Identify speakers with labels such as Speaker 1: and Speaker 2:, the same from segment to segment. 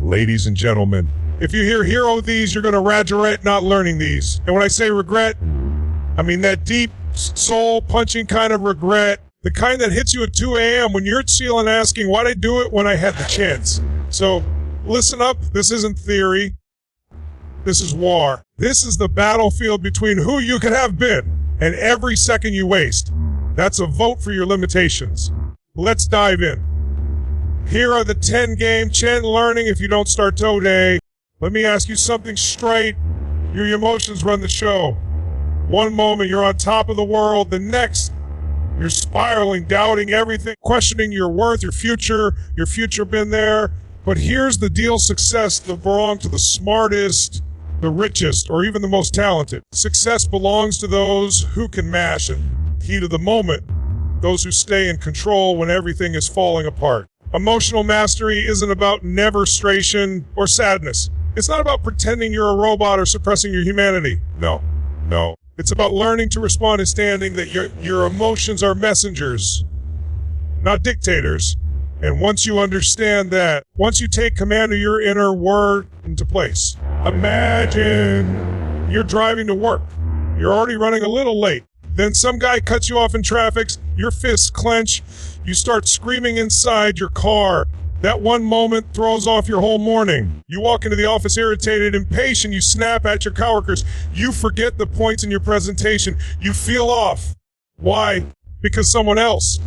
Speaker 1: Ladies and gentlemen, if you hear hero these, you're going to regret not learning these. And when I say regret, I mean that deep, soul-punching kind of regret, the kind that hits you at 2 a.m. when you're at ceiling asking, why'd I do it when I had the chance? So, listen up. This isn't theory. This is war. This is the battlefield between who you could have been and every second you waste. That's a vote for your limitations. Let's dive in. Here are the 10-game Chen learning if you don't start today. Let me ask you something straight. Your emotions run the show. One moment you're on top of the world, the next you're spiraling, doubting everything, questioning your worth, your future been there. But here's the deal: success doesn't belong to the smartest, the richest, or even the most talented. Success belongs to those who can mash and heat of the moment, those who stay in control when everything is falling apart. Emotional mastery isn't about frustration or sadness. It's not about pretending you're a robot or suppressing your humanity. No. It's about learning to respond and understanding that your emotions are messengers, not dictators. And once you understand that, once you take command of your inner word into place, imagine you're driving to work. You're already running a little late. Then some guy cuts you off in traffic, your fists clench, you start screaming inside your car. That one moment throws off your whole morning. You walk into the office irritated, impatient, you snap at your coworkers. You forget the points in your presentation. You feel off. Why? Because someone else,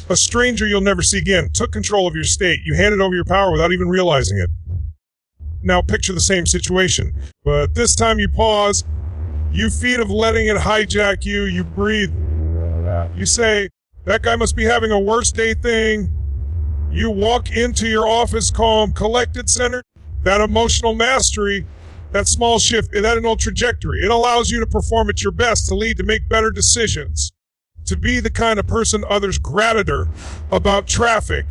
Speaker 1: a stranger you'll never see again, took control of your state. You handed over your power without even realizing it. Now picture the same situation, but this time you pause. You feed of letting it hijack you. You breathe. You say, that guy must be having a worse day thing. You walk into your office calm, collected, centered. That emotional mastery, that small shift, that internal trajectory, it allows you to perform at your best, to lead, to make better decisions, to be the kind of person others gravitate about traffic.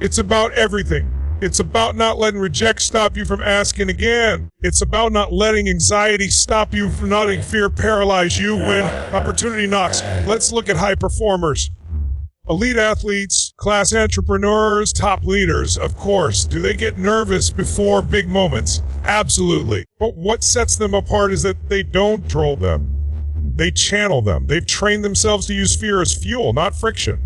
Speaker 1: It's about everything. It's about not letting reject stop you from asking again. It's about not letting anxiety stop you from not letting fear paralyze you when opportunity knocks. Let's look at high performers. Elite athletes, class entrepreneurs, top leaders, of course. Do they get nervous before big moments? Absolutely. But what sets them apart is that they don't control them. They channel them. They've trained themselves to use fear as fuel, not friction.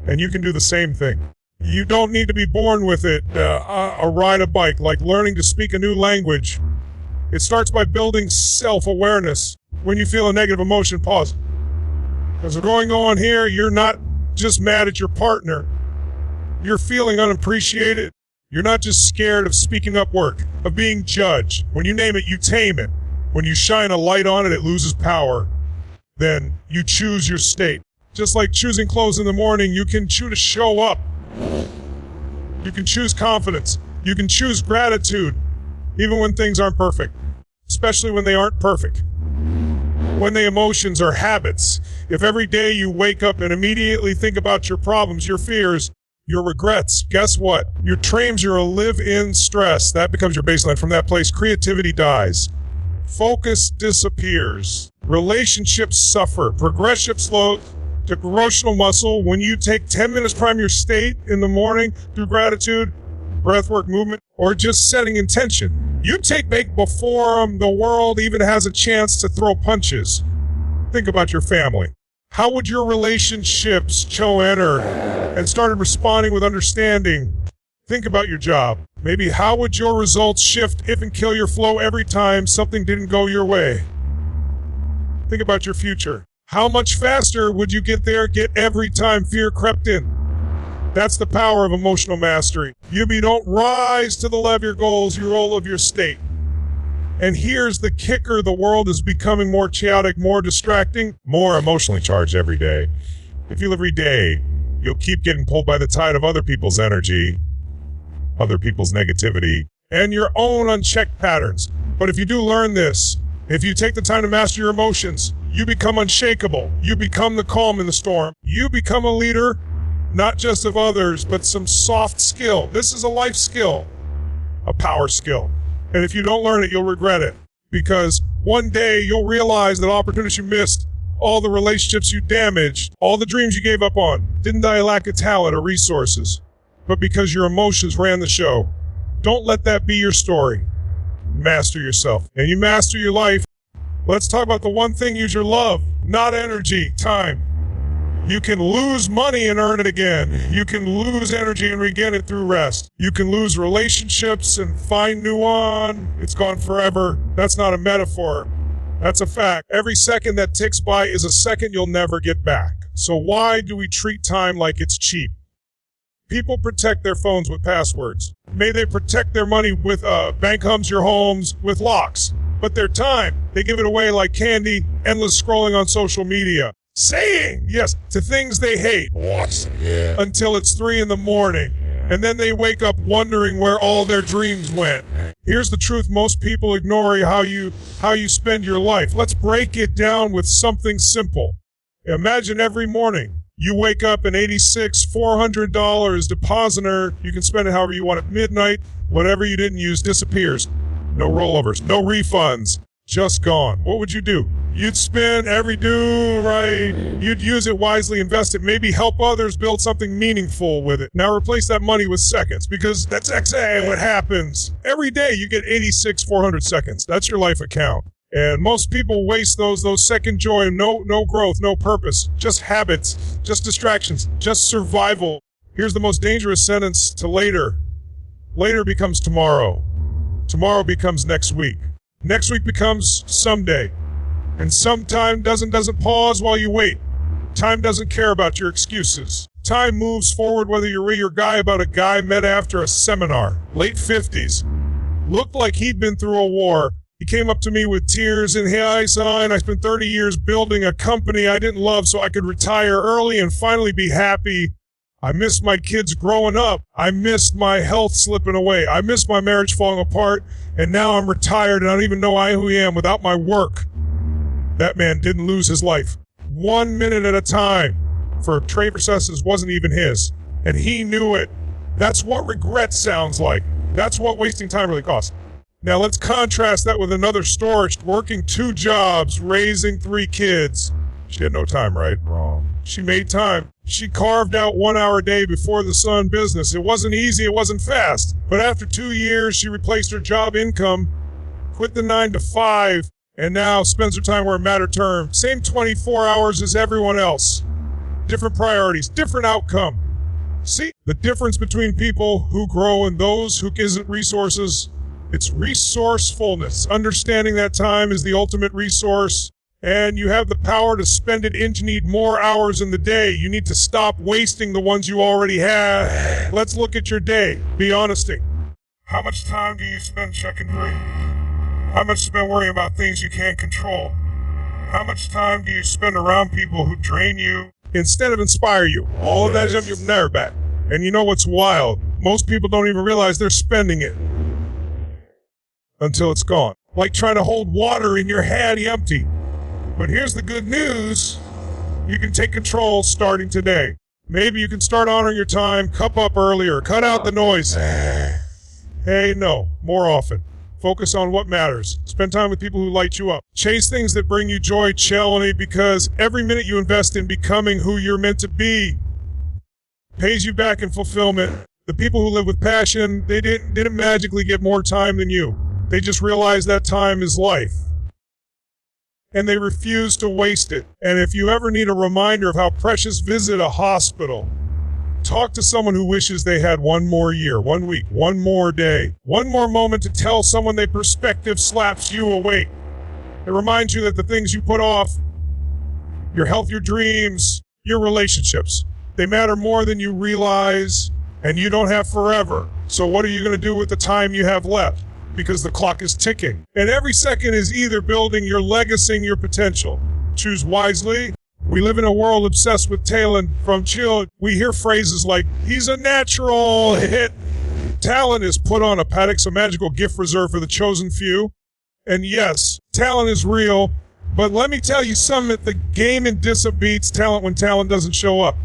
Speaker 1: And you can do the same thing. You don't need to be born with it, or ride a bike, like learning to speak a new language. It starts by building self-awareness. When you feel a negative emotion, pause. There's going on here, you're not just mad at your partner. You're feeling unappreciated. You're not just scared of speaking up work, of being judged. When you name it, you tame it. When you shine a light on it, it loses power. Then you choose your state. Just like choosing clothes in the morning, you can choose to show up. You can choose confidence. You can choose gratitude, even when things aren't perfect, especially when they aren't perfect. When the emotions are habits. If every day you wake up and immediately think about your problems, your fears, your regrets, guess what? Your trains your live-in stress. That becomes your baseline. From that place, creativity dies. Focus disappears. Relationships suffer. Progression slows. To emotional muscle, when you take 10 minutes prime your state in the morning through gratitude, breathwork, movement, or just setting intention, you take make before the world even has a chance to throw punches. Think about your family. How would your relationships enter and started responding with understanding? Think about your job. Maybe how would your results shift if and kill your flow every time something didn't go your way? Think about your future. How much faster would you get every time fear crept in? That's the power of emotional mastery. You don't rise to the level of your goals, you roll of your state. And here's the kicker: the world is becoming more chaotic, more distracting, more emotionally charged every day. If you live every day, you'll keep getting pulled by the tide of other people's energy, other people's negativity, and your own unchecked patterns. But if you do learn this, if you take the time to master your emotions, you become unshakable. You become the calm in the storm. You become a leader, not just of others, but some soft skill. This is a life skill, a power skill. And if you don't learn it, you'll regret it. Because one day you'll realize that opportunities you missed, all the relationships you damaged, all the dreams you gave up on, didn't die lack of talent or resources, but because your emotions ran the show. Don't let that be your story. Master yourself. And you master your life. Let's talk about the one thing you should love, not energy, time. You can lose money and earn it again. You can lose energy and regain it through rest. You can lose relationships and find new one. It's gone forever. That's not a metaphor. That's a fact. Every second that ticks by is a second you'll never get back. So why do we treat time like it's cheap? People protect their phones with passwords. May they protect their money with bank hums your homes with locks. But their time, they give it away like candy, endless scrolling on social media. Saying yes to things they hate until it's 3 a.m. And then they wake up wondering where all their dreams went. Here's the truth most people ignore how you spend your life. Let's break it down with something simple. Imagine every morning you wake up an $400 depositor. You can spend it however you want at midnight. Whatever you didn't use disappears. No rollovers, no refunds, just gone. What would you do? You'd spend every right. You'd use it wisely, invest it, maybe help others build something meaningful with it. Now replace that money with seconds, because that's exactly what happens. Every day you get 400 seconds. That's your life account. And most people waste those second joy, no growth, no purpose, just habits, just distractions, just survival. Here's the most dangerous sentence to later. Later becomes tomorrow. Tomorrow becomes next week. Next week becomes someday. And sometime doesn't pause while you wait. Time doesn't care about your excuses. Time moves forward whether you read your guy about a guy met after a seminar, late 50s. Looked like he'd been through a war. He came up to me with tears in his eyes, and I spent 30 years building a company I didn't love so I could retire early and finally be happy. I missed my kids growing up. I missed my health slipping away. I missed my marriage falling apart. And now I'm retired and I don't even know who I am without my work. That man didn't lose his life. 1 minute at a time. For trade processes wasn't even his. And he knew it. That's what regret sounds like. That's what wasting time really costs. Now let's contrast that with another story. Working 2 jobs, raising 3 kids. She had no time, right? Wrong. She made time. She carved out 1 hour a day before the sun business. It wasn't easy, it wasn't fast. But after 2 years, she replaced her job income, quit the 9 to 5, and now spends her time where it mattered to her. Same 24 hours as everyone else. Different priorities, different outcome. See, the difference between people who grow and those who isn't resources, it's resourcefulness. Understanding that time is the ultimate resource. And you have the power to spend it in. You need more hours in the day. You need to stop wasting the ones you already have. Let's look at your day. Be honest. How much time do you spend checking grade? How much spend worrying about things you can't control? How much time do you spend around people who drain you instead of inspire you? All of that is you'll never back. And you know what's wild? Most people don't even realize they're spending it until it's gone. Like trying to hold water in your hand empty. But here's the good news. You can take control starting today. Maybe you can start honoring your time, cup up earlier, cut out the noise. Hey, no, more often. Focus on what matters. Spend time with people who light you up. Chase things that bring you joy, challenge, because every minute you invest in becoming who you're meant to be pays you back in fulfillment. The people who live with passion, they didn't magically get more time than you. They just realize that time is life. And they refuse to waste it. And if you ever need a reminder of how precious, visit a hospital. Talk to someone who wishes they had 1 more year, 1 week, 1 more day, 1 more moment to tell someone their perspective slaps you awake. It reminds you that the things you put off, your health, your dreams, your relationships, they matter more than you realize, and you don't have forever. So what are you going to do with the time you have left? Because the clock is ticking. And every second is either building your legacy, your potential. Choose wisely. We live in a world obsessed with talent from children. We hear phrases like, he's a natural hit. Talent is put on a paddocks, a magical gift reserved for the chosen few. And yes, talent is real. But let me tell you something, the game in DISA beats talent when talent doesn't show up.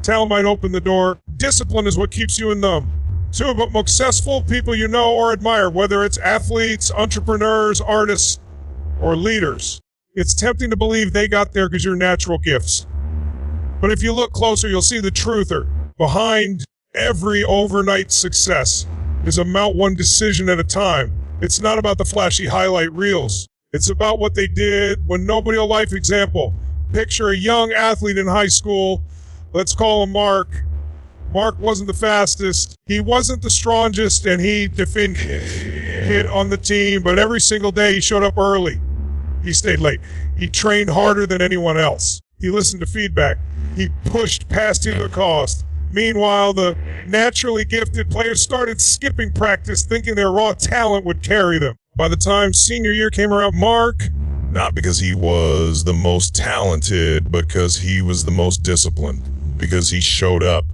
Speaker 1: Talent might open the door. Discipline is what keeps you in them. 2, but most successful people you know or admire, whether it's athletes, entrepreneurs, artists, or leaders. It's tempting to believe they got there because you're natural gifts. But if you look closer, you'll see the truth behind every overnight success. is a mount one decision at a time. It's not about the flashy highlight reels. It's about what they did when nobody will life. Example, picture a young athlete in high school. Let's call him Mark. Mark wasn't the fastest. He wasn't the strongest, and he hit on the team, but every single day he showed up early. He stayed late. He trained harder than anyone else. He listened to feedback. He pushed past the cost. Meanwhile, the naturally gifted players started skipping practice, thinking their raw talent would carry them. By the time senior year came around, Mark, not because he was the most talented, because he was the most disciplined, because he showed up.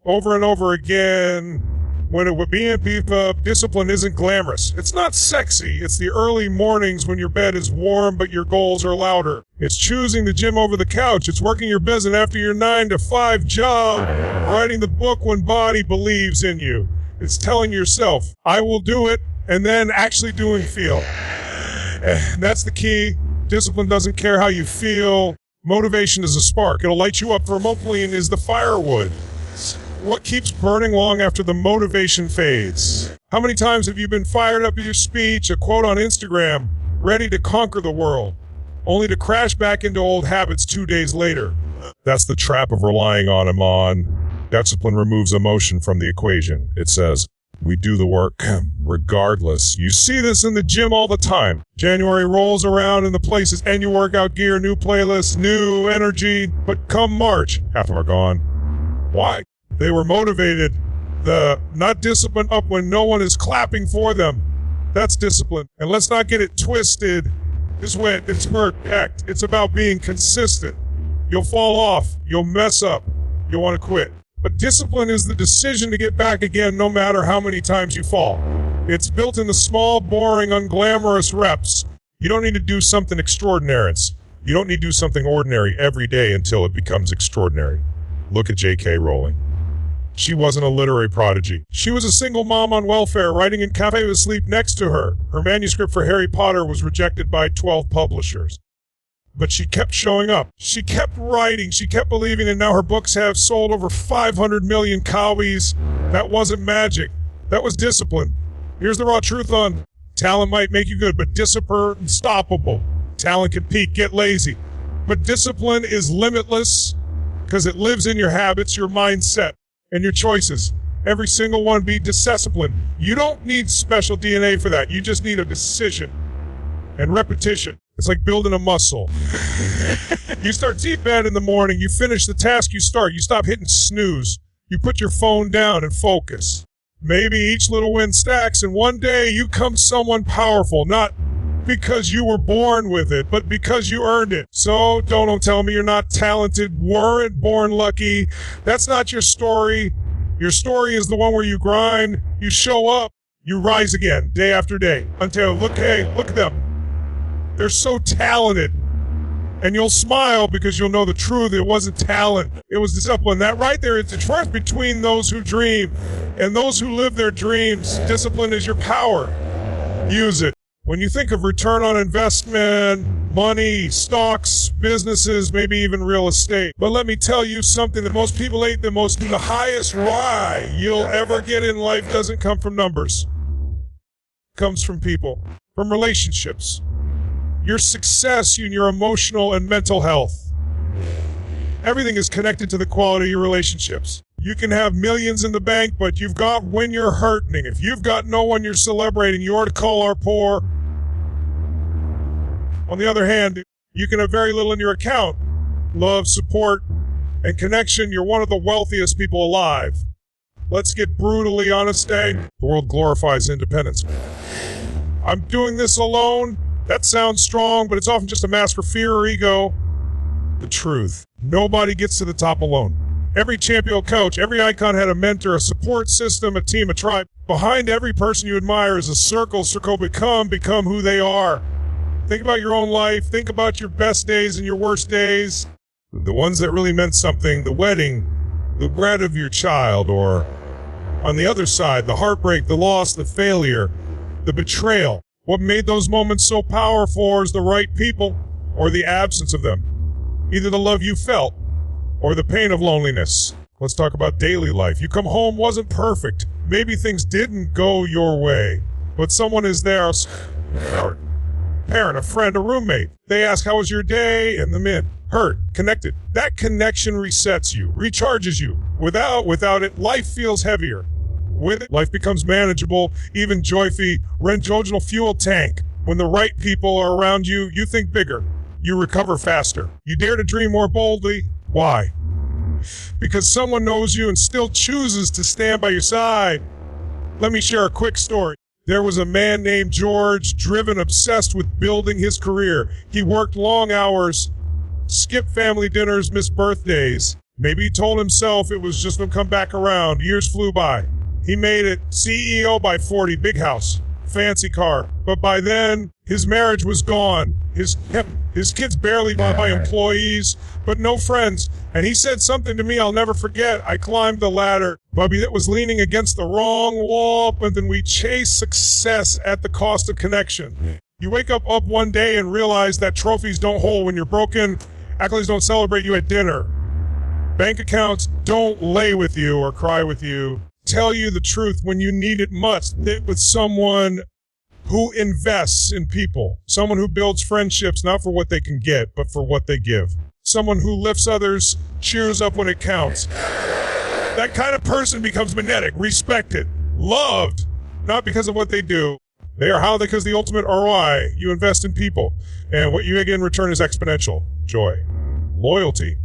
Speaker 1: Over and over again, when it would be in FIFA, discipline isn't glamorous. It's not sexy. It's the early mornings when your bed is warm, but your goals are louder. It's choosing the gym over the couch. It's working your business after your 9-to-5 job, writing the book when body believes in you. It's telling yourself, I will do it, and then actually doing feel. That's the key. Discipline doesn't care how you feel. Motivation is a spark. It'll light you up. Vermouthline is the firewood. What keeps burning long after the motivation fades? How many times have you been fired up at your speech, a quote on Instagram, ready to conquer the world, only to crash back into old habits 2 days later? That's the trap of relying on him on. Discipline removes emotion from the equation. It says, we do the work regardless. You see this in the gym all the time. January rolls around and the place is new workout gear, new playlists, new energy. But come March, half of them are gone. Why? They were motivated, not disciplined up when no one is clapping for them. That's discipline. And let's not get it twisted. It's perfect. It's about being consistent. You'll fall off. You'll mess up. You'll want to quit. But discipline is the decision to get back again no matter how many times you fall. It's built in the small, boring, unglamorous reps. You don't need to do something extraordinary. You don't need to do something ordinary every day until it becomes extraordinary. Look at J.K. Rowling. She wasn't a literary prodigy. She was a single mom on welfare, writing in cafe with sleep next to her. Her manuscript for Harry Potter was rejected by 12 publishers. But she kept showing up. She kept writing. She kept believing, and now her books have sold over 500 million copies. That wasn't magic. That was discipline. Here's the raw truth on talent might make you good, but discipline unstoppable. Talent can peak, get lazy. But discipline is limitless because it lives in your habits, your mindset, and your choices. Every single one be disciplined. You don't need special DNA for that. You just need a decision and repetition. It's like building a muscle. You start deep bed in the morning. You finish the task you start. You stop hitting snooze. You put your phone down and focus. Maybe each little win stacks, and one day you become someone powerful, not because you were born with it, but because you earned it. So don't tell me you're not talented, weren't born lucky. That's not your story. Your story is the one where you grind, you show up, you rise again day after day until look at them. They're so talented. And you'll smile because you'll know the truth. It wasn't talent. It was discipline. That right there is the difference between those who dream and those who live their dreams. Discipline is your power. Use it. When you think of return on investment, money, stocks, businesses, maybe even real estate. But let me tell you something that most people ain't the highest why you'll ever get in life doesn't come from numbers. It comes from people, from relationships. Your success and your emotional and mental health. Everything is connected to the quality of your relationships. You can have millions in the bank, but you've got when you're hurting. If you've got no one you're celebrating, you are to call our poor. On the other hand, you can have very little in your account. Love, support, and connection, you're one of the wealthiest people alive. Let's get brutally honest today. The world glorifies independence. I'm doing this alone. That sounds strong, but it's often just a mask for fear or ego. The truth. Nobody gets to the top alone. Every champion coach, every icon had a mentor, a support system, a team, a tribe. Behind every person you admire is a circle. Become who they are. Think about your own life. Think about your best days and your worst days. The ones that really meant something, the wedding, the bread of your child, or on the other side, the heartbreak, the loss, the failure, the betrayal. What made those moments so powerful is the right people or the absence of them. Either the love you felt or the pain of loneliness. Let's talk about daily life. You come home, wasn't perfect. Maybe things didn't go your way, but someone is there, a parent, a friend, a roommate. They ask, how was your day? And the minute, heard, connected. That connection resets you, recharges you. Without it, life feels heavier. With it, life becomes manageable, even joyful, rental fuel tank. When the right people are around you, you think bigger. You recover faster. You dare to dream more boldly. Why? Because someone knows you and still chooses to stand by your side. Let me share a quick story. There was a man named George, driven, obsessed with building his career. He worked long hours, skipped family dinners, missed birthdays. Maybe he told himself it was just going to come back around. Years flew by. He made it CEO by 40, big house, fancy car. But by then, his marriage was gone. His kids barely by employees, but no friends. And he said something to me I'll never forget. I climbed the ladder, Bubby, that was leaning against the wrong wall, but then we chase success at the cost of connection. You wake up one day and realize that trophies don't hold when you're broken. Accolades don't celebrate you at dinner. Bank accounts don't lay with you or cry with you. Tell you the truth when you need it most. With someone who invests in people, someone who builds friendships not for what they can get, but for what they give. Someone who lifts others, cheers up when it counts. That kind of person becomes magnetic, respected, loved, not because of what they do. They are how because the ultimate ROI. You invest in people, and what you get in return is exponential. Joy, loyalty,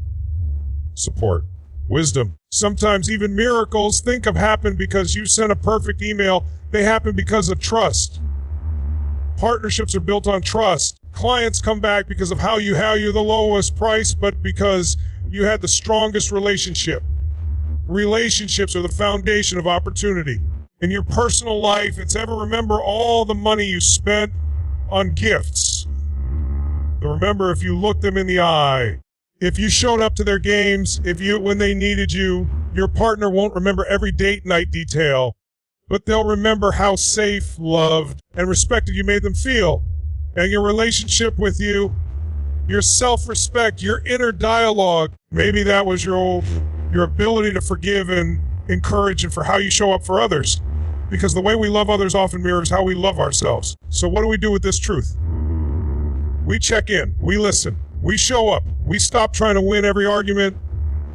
Speaker 1: support, wisdom. Sometimes even miracles think of happen because you sent a perfect email. They happen because of trust. Partnerships are built on trust. Clients come back because of how you the lowest price, but because you had the strongest relationship. Relationships are the foundation of opportunity. In your personal life, it's ever remember all the money you spent on gifts. But remember, if you look them in the eye, if you showed up to their games, when they needed you, your partner won't remember every date night detail, but they'll remember how safe, loved, and respected you made them feel. And your relationship with you, your self-respect, your inner dialogue, maybe that was your ability to forgive and encourage and for how you show up for others. Because the way we love others often mirrors how we love ourselves. So what do we do with this truth? We check in, we listen, we show up, we stop trying to win every argument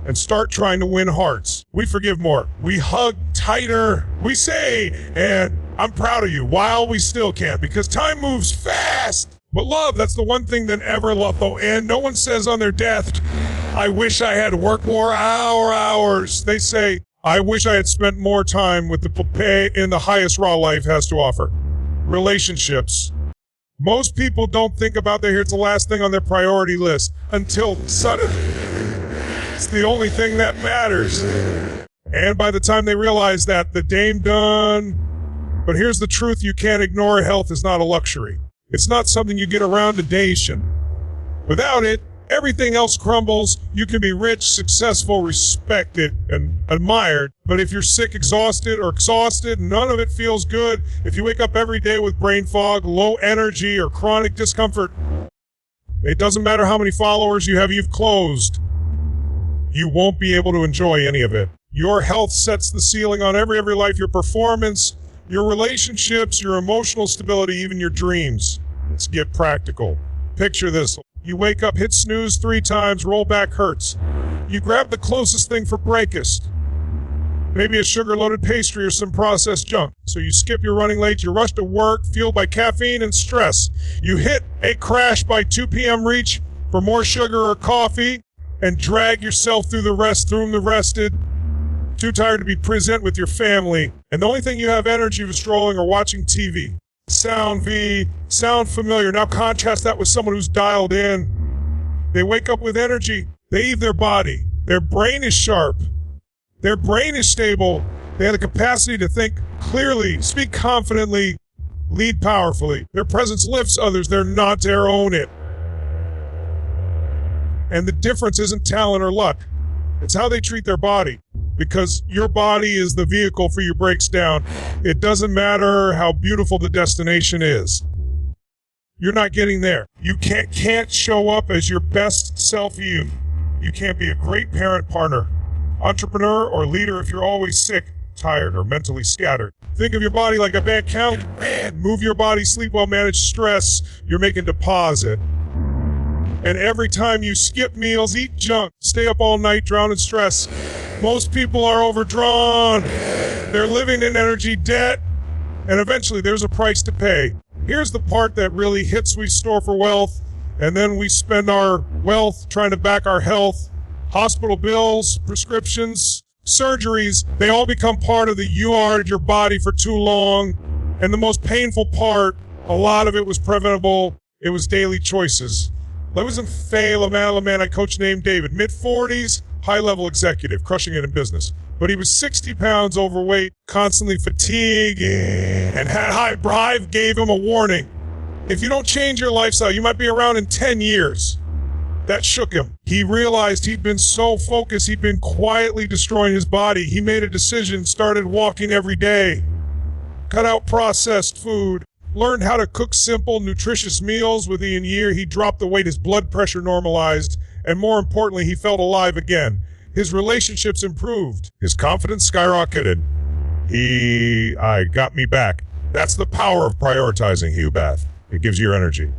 Speaker 1: and start trying to win hearts. We forgive more, we hug tighter, we say, and I'm proud of you, while we still can't, because time moves fast. But love, that's the one thing that ever love, though, and no one says on their death, I wish I had worked more hours. They say, I wish I had spent more time with the pay in the highest raw life has to offer. Relationships. Most people don't think about that here. It's the last thing on their priority list until suddenly it's the only thing that matters. And by the time they realize that, the dame done. But here's the truth you can't ignore. Health is not a luxury. It's not something you get around to dation. Without it, everything else crumbles. You can be rich, successful, respected, and admired. But if you're sick, exhausted, none of it feels good. If you wake up every day with brain fog, low energy, or chronic discomfort, it doesn't matter how many followers you have, you've closed. You won't be able to enjoy any of it. Your health sets the ceiling on every life, your performance, your relationships, your emotional stability, even your dreams. Let's get practical. Picture this. You wake up, hit snooze 3 times, roll back hurts. You grab the closest thing for breakfast. Maybe a sugar-loaded pastry or some processed junk. So you skip your running late, you rush to work, fueled by caffeine and stress. You hit a crash by 2 p.m. reach for more sugar or coffee and drag yourself through the room the rested. Too tired to be present with your family. And the only thing you have energy for strolling or watching TV. Sound familiar. Now contrast that with someone who's dialed in. They wake up with energy. They leave their body. Their brain is sharp. Their brain is stable. They have the capacity to think clearly, speak confidently, lead powerfully. Their presence lifts others. They're not their own it. And the difference isn't talent or luck. It's how they treat their body. Because your body is the vehicle for your breaks down. It doesn't matter how beautiful the destination is. You're not getting there. You can't show up as your best self you. You can't be a great parent, partner, Entrepreneur or leader if you're always sick, tired, or mentally scattered. Think of your body like a bank account. Move your body, sleep well, manage stress. You're making deposit. And every time you skip meals, eat junk, stay up all night, drown in stress. Most people are overdrawn. They're living in energy debt. And eventually there's a price to pay. Here's the part that really hits. We store for wealth, and then we spend our wealth trying to back our health. Hospital bills, prescriptions, surgeries, they all become part of the you are your body for too long. And the most painful part, a lot of it was preventable. It was daily choices. I was in Faye LaMan. I coach named David, mid-40s, high-level executive, crushing it in business. But he was 60 pounds overweight, constantly fatigued, and had high drive, gave him a warning. If you don't change your lifestyle, you might be around in 10 years. That shook him. He realized he'd been so focused, he'd been quietly destroying his body. He made a decision, started walking every day, cut out processed food, learned how to cook simple, nutritious meals. Within a year, he dropped the weight, his blood pressure normalized, and more importantly, he felt alive again. His relationships improved. His confidence skyrocketed. I got me back. That's the power of prioritizing, Hugh Bath. It gives you your energy,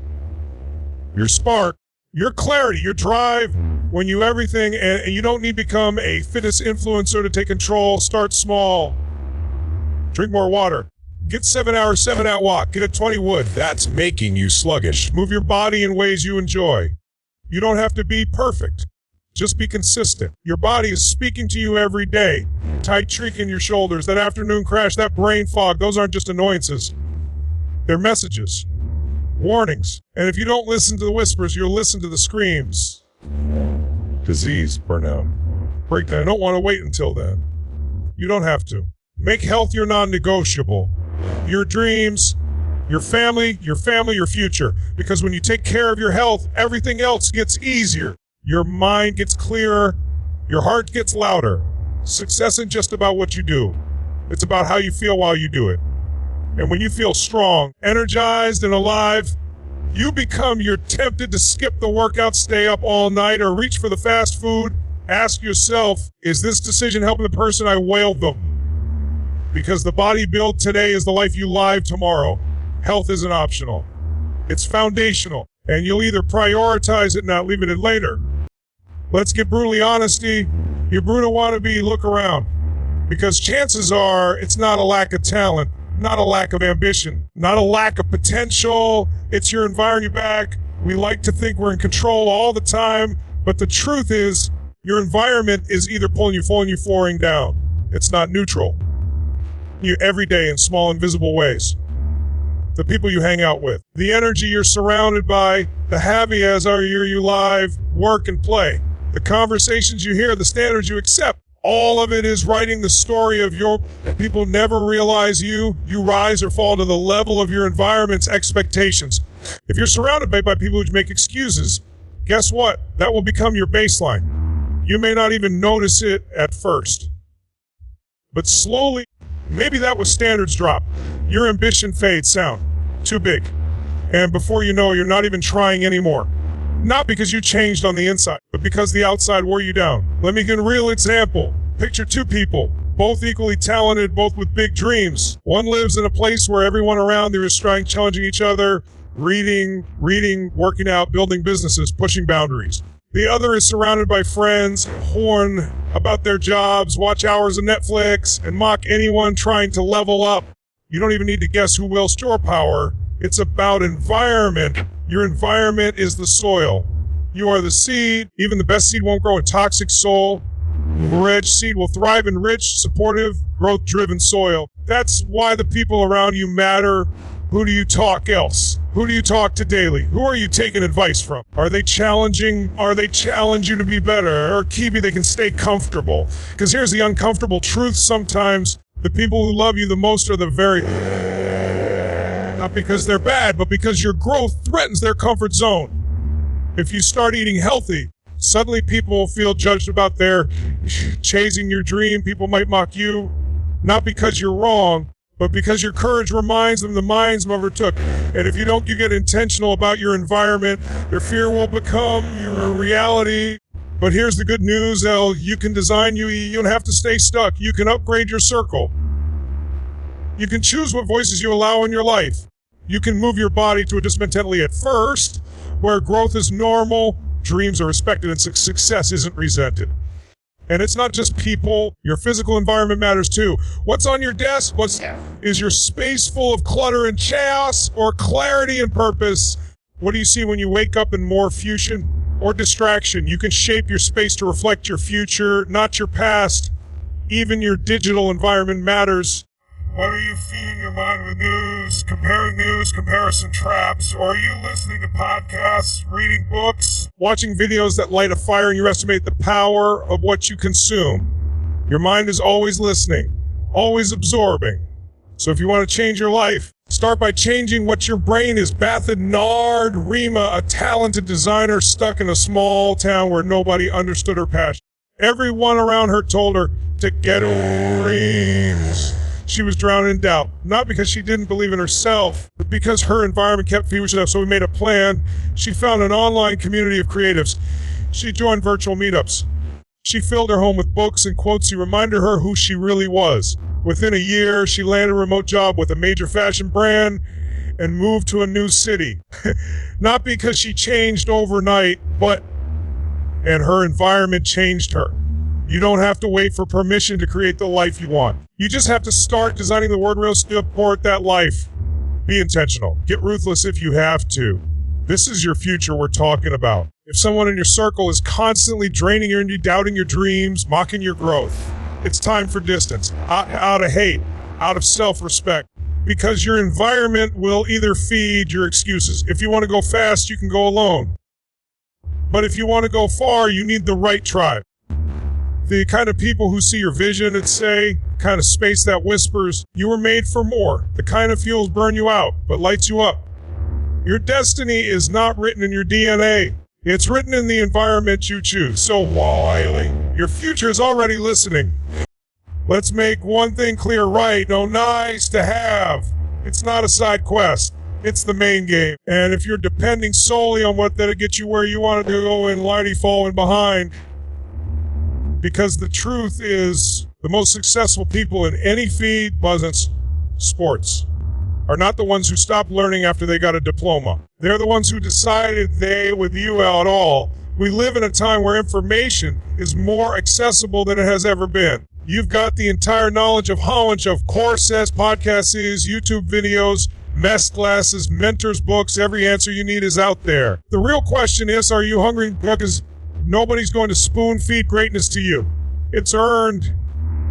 Speaker 1: your spark, your clarity, your drive. When you everything, and you don't need to become a fitness influencer to take control. Start small. Drink more water. Get 7 hours, 7-out walk. Get a 20 wood. That's making you sluggish. Move your body in ways you enjoy. You don't have to be perfect. Just be consistent. Your body is speaking to you every day. Tight shriek in your shoulders, that afternoon crash, that brain fog, those aren't just annoyances. They're messages, warnings. And if you don't listen to the whispers, you'll listen to the screams. Disease, burnout, breakdown. I don't want to wait until then. You don't have to. Make health your non-negotiable. Your dreams, your family, your future. Because when you take care of your health, everything else gets easier. Your mind gets clearer. Your heart gets louder. Success isn't just about what you do. It's about how you feel while you do it. And when you feel strong, energized, and alive, you become, you're tempted to skip the workout, stay up all night, or reach for the fast food. Ask yourself, is this decision helping the person I wailed them? Because the body you build today is the life you live tomorrow. Health isn't optional. It's foundational. And you'll either prioritize it and not leave it in later. Let's get brutally honesty. You brutal wannabe, look around. Because chances are it's not a lack of talent, not a lack of ambition, not a lack of potential. It's your environment back. We like to think we're in control all the time, but the truth is your environment is either pulling you, flooring down. It's not neutral. You every day in small, invisible ways. The people you hang out with, the energy you're surrounded by, the happy-as are you live, work and play, the conversations you hear, the standards you accept, all of it is writing the story of your people. Never realize you rise or fall to the level of your environment's expectations. If you're surrounded by people who make excuses, guess what? That will become your baseline. You may not even notice it at first. But slowly, maybe that was standards drop. Your ambition fades, sound too big. And before you know, you're not even trying anymore. Not because you changed on the inside, but because the outside wore you down. Let me give a real example. Picture two people, both equally talented, both with big dreams. One lives in a place where everyone around there is trying, challenging each other, reading, working out, building businesses, pushing boundaries. The other is surrounded by friends, horn about their jobs, watch hours of Netflix, and mock anyone trying to level up. You don't even need to guess who wields your power. It's about environment. Your environment is the soil. You are the seed. Even the best seed won't grow in toxic soil. Rich seed will thrive in rich, supportive, growth-driven soil. That's why the people around you matter. Who do you talk else? Who do you talk to daily? Who are you taking advice from? Are they challenging? Are they challenge you to be better? Or keep you, they can stay comfortable? Because here's the uncomfortable truth sometimes. The people who love you the most are the very... Not because they're bad, but because your growth threatens their comfort zone. If you start eating healthy, suddenly people will feel judged about their chasing your dream. People might mock you, not because you're wrong, but because your courage reminds them the minds overtook. And if you get intentional about your environment, your fear will become your reality. But here's the good news, El. You can design you don't have to stay stuck. You can upgrade your circle. You can choose what voices you allow in your life. You can move your body to adjust mentally at first, where growth is normal, dreams are respected, and success isn't resented. And it's not just people. Your physical environment matters too. What's on your desk? Is your space full of clutter and chaos, or clarity and purpose? What do you see when you wake up in more fusion or distraction? You can shape your space to reflect your future, not your past. Even your digital environment matters. What are you feeding your mind with news, comparison traps, or are you listening to podcasts, reading books, watching videos that light a fire and you estimate the power of what you consume? Your mind is always listening, always absorbing. So if you want to change your life, start by changing what your brain is. Batha Nard Rima, a talented designer stuck in a small town where nobody understood her passion. Everyone around her told her to get dreams. She was drowned in doubt, not because she didn't believe in herself, but because her environment kept fever enough. So we made a plan. She found an online community of creatives. She joined virtual meetups. She filled her home with books and quotes that reminded her who she really was. Within a year, she landed a remote job with a major fashion brand and moved to a new city. Not because she changed overnight, and her environment changed her. You don't have to wait for permission to create the life you want. You just have to start designing the word rails to support that life. Be intentional. Get ruthless if you have to. This is your future we're talking about. If someone in your circle is constantly draining your energy, doubting your dreams, mocking your growth, it's time for distance. Out of hate, out of self-respect. Because your environment will either feed your excuses. If you want to go fast, you can go alone. But if you want to go far, you need the right tribe. The kind of people who see your vision and say, kind of space that whispers, you were made for more. The kind of fuels burn you out, but lights you up. Your destiny is not written in your DNA. It's written in the environment you choose. So, Wiley, your future is already listening. Let's make one thing clear right. No, nice to have. It's not a side quest. It's the main game. And if you're depending solely on what that'll get you where you want to go and Lighty falling behind, because the truth is, the most successful people in any field, wasn't sports, are not the ones who stopped learning after they got a diploma. They're the ones who decided they with you at all. We live in a time where information is more accessible than it has ever been. You've got the entire knowledge of Holland, of courses, podcasts, YouTube videos, mess classes, mentors, books. Every answer you need is out there. The real question is, are you hungry? Because nobody's going to spoon feed greatness to you. It's earned.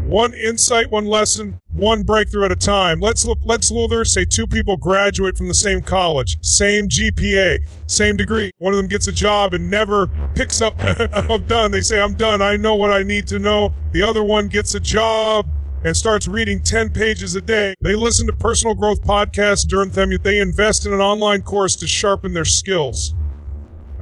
Speaker 1: One insight, one lesson, one breakthrough at a time. Let's Luther say two people graduate from the same college, same GPA, same degree. One of them gets a job and never picks up, I'm done. They say, I'm done. I know what I need to know. The other one gets a job and starts reading 10 pages a day. They listen to personal growth podcasts during them. They invest in an online course to sharpen their skills.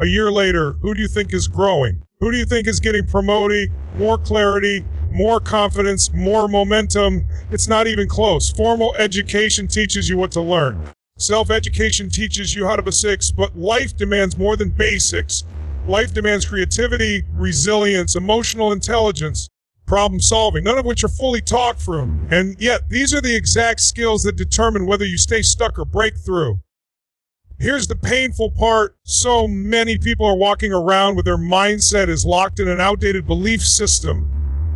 Speaker 1: A year later, who do you think is growing? Who do you think is getting promoted, more clarity, more confidence, more momentum? It's not even close. Formal education teaches you what to learn. Self-education teaches you how to basics, but life demands more than basics. Life demands creativity, resilience, emotional intelligence, problem solving, none of which are fully taught from. And yet, these are the exact skills that determine whether you stay stuck or break through. Here's the painful part. So many people are walking around with their mindset is locked in an outdated belief system.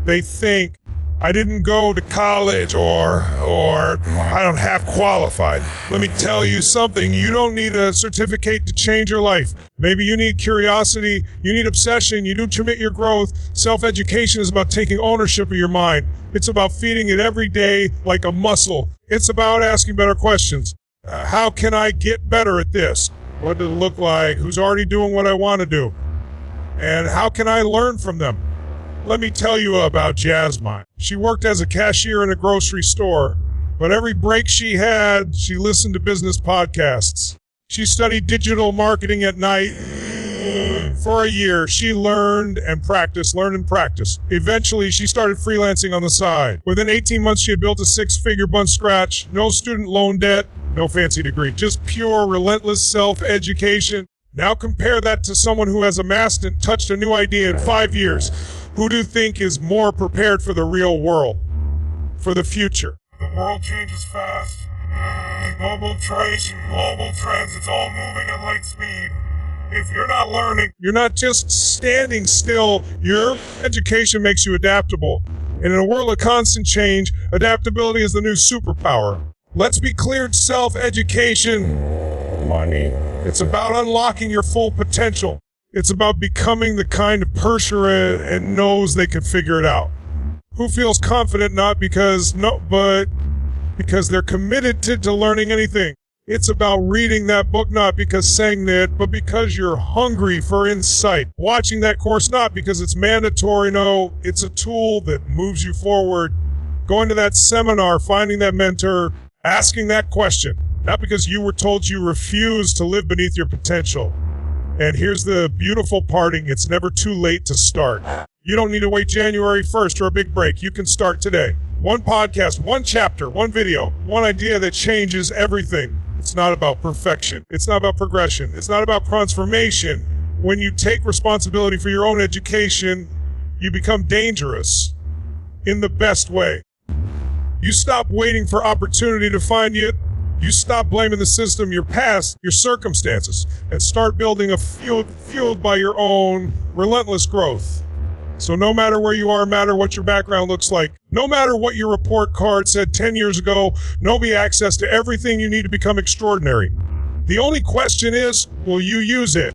Speaker 1: They think, I didn't go to college or I don't have qualified. Let me tell you something. You don't need a certificate to change your life. Maybe you need curiosity. You need obsession. You do commit your growth. Self-education is about taking ownership of your mind. It's about feeding it every day like a muscle. It's about asking better questions. How can I get better at this? What does it look like? Who's already doing what I want to do? And how can I learn from them? Let me tell you about Jasmine. She worked as a cashier in a grocery store, but every break she had, she listened to business podcasts. She studied digital marketing at night. For a year, she learned and practiced. Eventually, she started freelancing on the side. Within 18 months, she had built a 6-figure from scratch, no student loan debt, no fancy degree, just pure, relentless self-education. Now compare that to someone who has amassed and touched a new idea in 5 years. Who do you think is more prepared for the real world, for the future? The world changes fast. Global trade, global trends, it's all moving at light speed. If you're not learning, you're not just standing still. Your education makes you adaptable. And in a world of constant change, adaptability is the new superpower. Let's be clear, self-education, money. It's about unlocking your full potential. It's about becoming the kind of person and knows they can figure it out. Who feels confident not because they're committed to learning anything. It's about reading that book not because saying it, but because you're hungry for insight. Watching that course not because it's mandatory, no, it's a tool that moves you forward. Going to that seminar, finding that mentor, asking that question, not because you were told you refused to live beneath your potential. And here's the beautiful parting, it's never too late to start. You don't need to wait January 1st or a big break. You can start today. One podcast, one chapter, one video, one idea that changes everything. It's not about perfection. It's not about progression. It's not about transformation. When you take responsibility for your own education, you become dangerous in the best way. You stop waiting for opportunity to find you. You stop blaming the system, your past, your circumstances, and start building a fueled by your own relentless growth. So no matter where you are, no matter what your background looks like, no matter what your report card said 10 years ago, know be access to everything you need to become extraordinary. The only question is, will you use it?